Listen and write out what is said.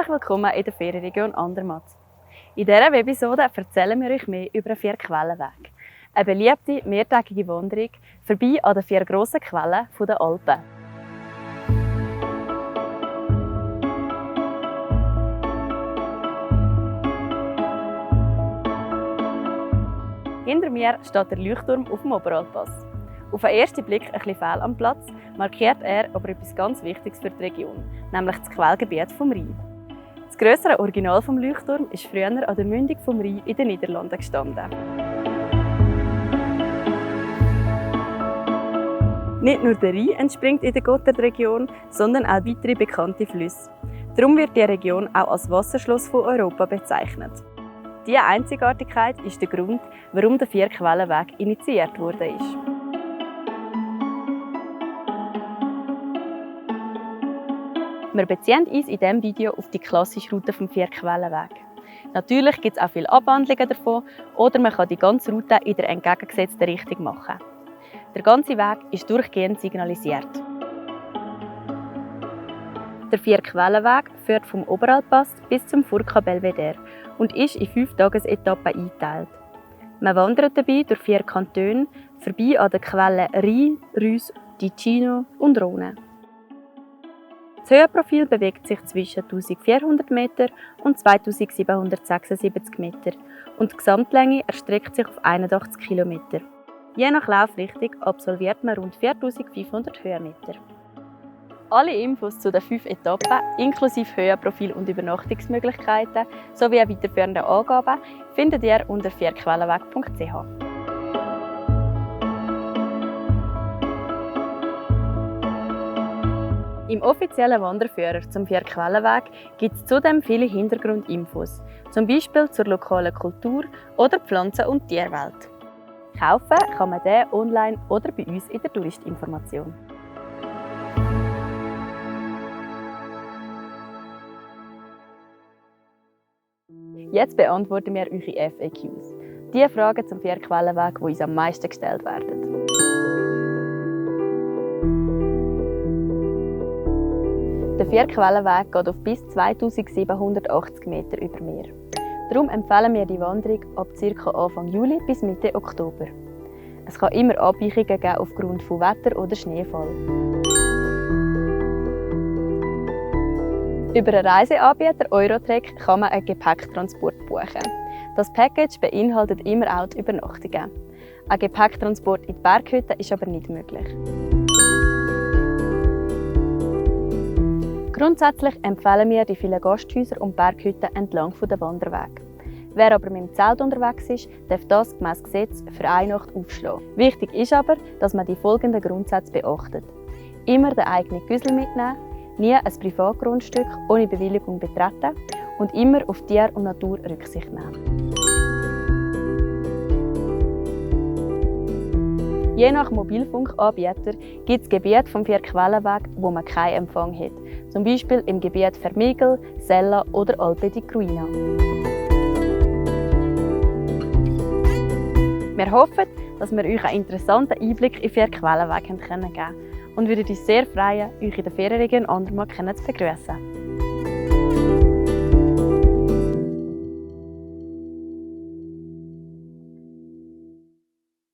Herzlich willkommen in der Ferienregion Andermatt. In dieser Episode erzählen wir euch mehr über den Vierquellenweg. Eine beliebte mehrtägige Wanderung vorbei an den 4 grossen Quellen der Alpen. Hinter mir steht der Leuchtturm auf dem Oberalppass. Auf den ersten Blick ein bisschen fehl am Platz, markiert er aber etwas ganz Wichtiges für die Region, nämlich das Quellgebiet vom Rhein. Das grössere Original des Leuchtturms ist früher an der Mündung vom Rhein in den Niederlanden gestanden. Nicht nur der Rhein entspringt in der Gotthardregion, sondern auch weitere bekannte Flüsse. Darum wird die Region auch als Wasserschloss von Europa bezeichnet. Diese Einzigartigkeit ist der Grund, warum der Vierquellenweg initiiert wurde. Wir beziehen uns in diesem Video auf die klassische Route vom Vierquellenweg. Natürlich gibt es auch viele Abwandlungen davon oder man kann die ganze Route in der entgegengesetzten Richtung machen. Der ganze Weg ist durchgehend signalisiert. Der Vierquellenweg führt vom Oberalppass bis zum Furka Belvedere und ist in 5 Tagesetappen eingeteilt. Man wandert dabei durch 4 Kantone, vorbei an den Quellen Rhein, Reuss, Ticino und Rhone. Das Höhenprofil bewegt sich zwischen 1400 Meter und 2776 Meter und die Gesamtlänge erstreckt sich auf 81 Kilometer. Je nach Laufrichtung absolviert man rund 4500 Höhenmeter. Alle Infos zu den 5 Etappen, inklusive Höhenprofil und Übernachtungsmöglichkeiten sowie weiterführende Angaben, findet ihr unter vierquellenweg.ch. Im offiziellen Wanderführer zum Vierquellenweg gibt es zudem viele Hintergrundinfos, zum Beispiel zur lokalen Kultur oder Pflanzen- und Tierwelt. Kaufen kann man den online oder bei uns in der Touristinformation. Jetzt beantworten wir eure FAQs. Die Fragen zum Vierquellenweg, die uns am meisten gestellt werden. Der Vierquellenweg geht auf bis 2780 Meter über Meer. Darum empfehlen wir die Wanderung ab ca. Anfang Juli bis Mitte Oktober. Es kann immer Abweichungen geben aufgrund von Wetter oder Schneefall. Über einen Reiseanbieter Eurotrek kann man einen Gepäcktransport buchen. Das Package beinhaltet immer auch die Übernachtungen. Ein Gepäcktransport in die Berghütte ist aber nicht möglich. Grundsätzlich empfehlen wir die vielen Gasthäuser und Berghütten entlang der Wanderwege. Wer aber mit dem Zelt unterwegs ist, darf das gemäss Gesetz für eine Nacht aufschlagen. Wichtig ist aber, dass man die folgenden Grundsätze beachtet. Immer den eigenen Güssel mitnehmen, nie ein Privatgrundstück ohne Bewilligung betreten und immer auf Tier und Natur Rücksicht nehmen. Je nach Mobilfunkanbieter gibt es Gebiete vom Vierquellenweg, wo man keinen Empfang hat. Zum Beispiel im Gebiet Vermigel, Sella oder Alpe di Cruina. Wir hoffen, dass wir euch einen interessanten Einblick in den Vierquellenweg geben können und würden uns sehr freuen, euch in der Ferienregion Andermatt zu begrüßen.